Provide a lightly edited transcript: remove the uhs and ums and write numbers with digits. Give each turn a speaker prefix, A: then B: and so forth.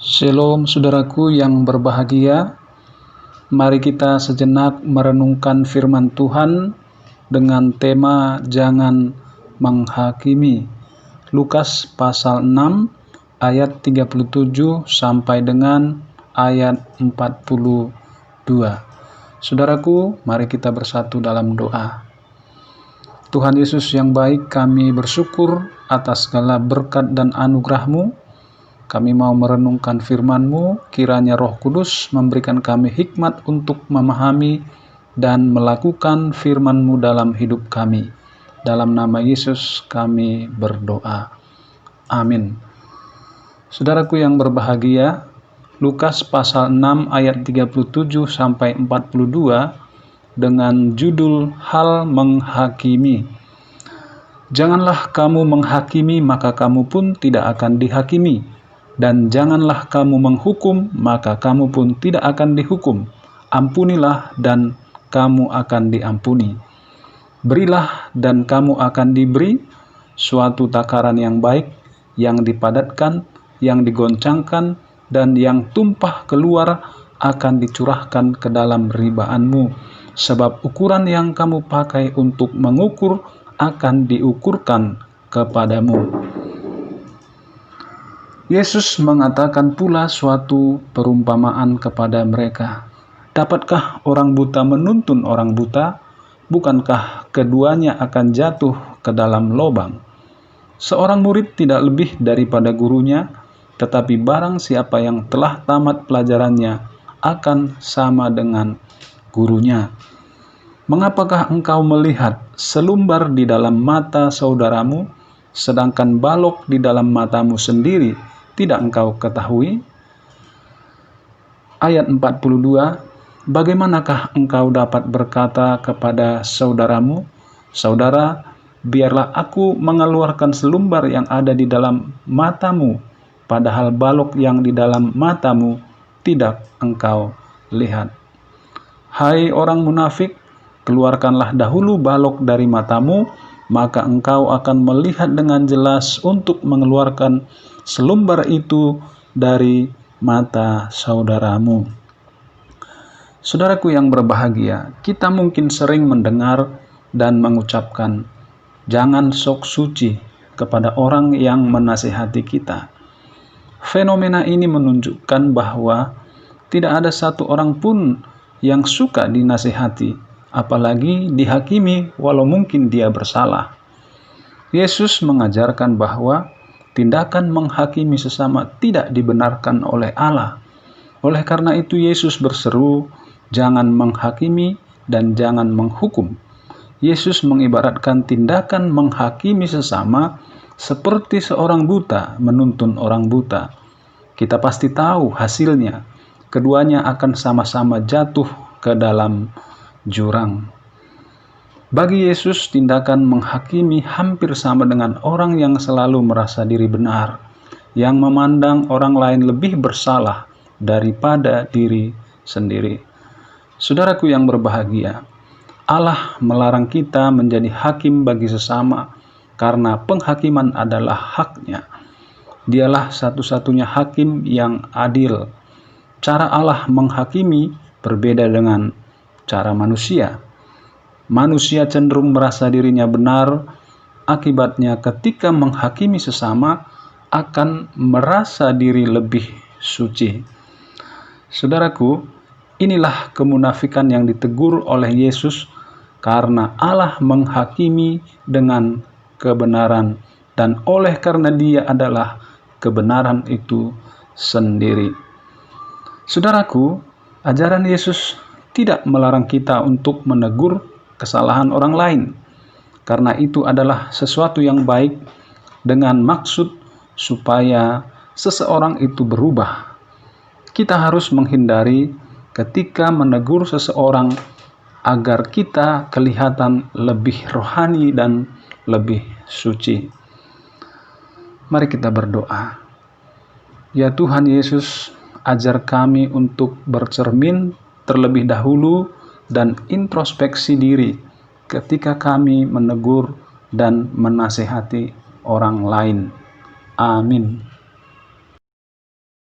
A: Shalom saudaraku yang berbahagia. Mari kita sejenak merenungkan firman Tuhan dengan tema jangan menghakimi. Lukas pasal 6 ayat 37 sampai dengan ayat 42. Saudaraku, mari kita bersatu dalam doa. Tuhan Yesus yang baik, kami bersyukur atas segala berkat dan anugerah-Mu. Kami mau merenungkan firman-Mu, kiranya Roh Kudus memberikan kami hikmat untuk memahami dan melakukan firman-Mu dalam hidup kami. Dalam nama Yesus kami berdoa. Amin. Saudaraku yang berbahagia, Lukas pasal 6 ayat 37 sampai 42 dengan judul Hal Menghakimi. Janganlah kamu menghakimi, maka kamu pun tidak akan dihakimi. Dan janganlah kamu menghukum, maka kamu pun tidak akan dihukum. Ampunilah dan kamu akan diampuni. Berilah dan kamu akan diberi, suatu takaran yang baik, yang dipadatkan, yang digoncangkan, dan yang tumpah keluar akan dicurahkan ke dalam ribaanmu. Sebab ukuran yang kamu pakai untuk mengukur akan diukurkan kepadamu. Yesus mengatakan pula suatu perumpamaan kepada mereka. Dapatkah orang buta menuntun orang buta? Bukankah keduanya akan jatuh ke dalam lubang? Seorang murid tidak lebih daripada gurunya, tetapi barang siapa yang telah tamat pelajarannya akan sama dengan gurunya. Mengapakah engkau melihat selumbar di dalam mata saudaramu, sedangkan balok di dalam matamu sendiri tidak engkau ketahui? Ayat 42, bagaimanakah engkau dapat berkata kepada saudaramu, saudara, biarlah aku mengeluarkan selumbar yang ada di dalam matamu, padahal balok yang di dalam matamu tidak engkau lihat. Hai orang munafik, keluarkanlah dahulu balok dari matamu, maka engkau akan melihat dengan jelas untuk mengeluarkan selumbar itu dari mata saudaramu. Saudaraku yang berbahagia, kita mungkin sering mendengar dan mengucapkan, jangan sok suci kepada orang yang menasihati kita. Fenomena ini menunjukkan bahwa tidak ada satu orang pun yang suka dinasihati, apalagi dihakimi walau mungkin dia bersalah. Yesus mengajarkan bahwa tindakan menghakimi sesama tidak dibenarkan oleh Allah. Oleh karena itu Yesus berseru, jangan menghakimi dan jangan menghukum. Yesus mengibaratkan tindakan menghakimi sesama seperti seorang buta menuntun orang buta. Kita pasti tahu hasilnya. Keduanya akan sama-sama jatuh ke dalam jurang. Bagi Yesus, tindakan menghakimi hampir sama dengan orang yang selalu merasa diri benar, yang memandang orang lain lebih bersalah daripada diri sendiri. Saudaraku yang berbahagia, Allah melarang kita menjadi hakim bagi sesama karena penghakiman adalah haknya. Dialah satu-satunya hakim yang adil. Cara Allah menghakimi berbeda dengan cara manusia. Manusia cenderung merasa dirinya benar, akibatnya ketika menghakimi sesama akan merasa diri lebih suci. Saudaraku, inilah kemunafikan yang ditegur oleh Yesus karena Allah menghakimi dengan kebenaran dan oleh karena Dia adalah kebenaran itu sendiri. Saudaraku, ajaran Yesus tidak melarang kita untuk menegur kesalahan orang lain, karena itu adalah sesuatu yang baik dengan maksud supaya seseorang itu berubah. Kita harus menghindari ketika menegur seseorang agar kita kelihatan lebih rohani dan lebih suci. Mari kita berdoa. Ya Tuhan Yesus, ajar kami untuk bercermin terlebih dahulu dan introspeksi diri ketika kami menegur dan menasehati orang lain. Amin.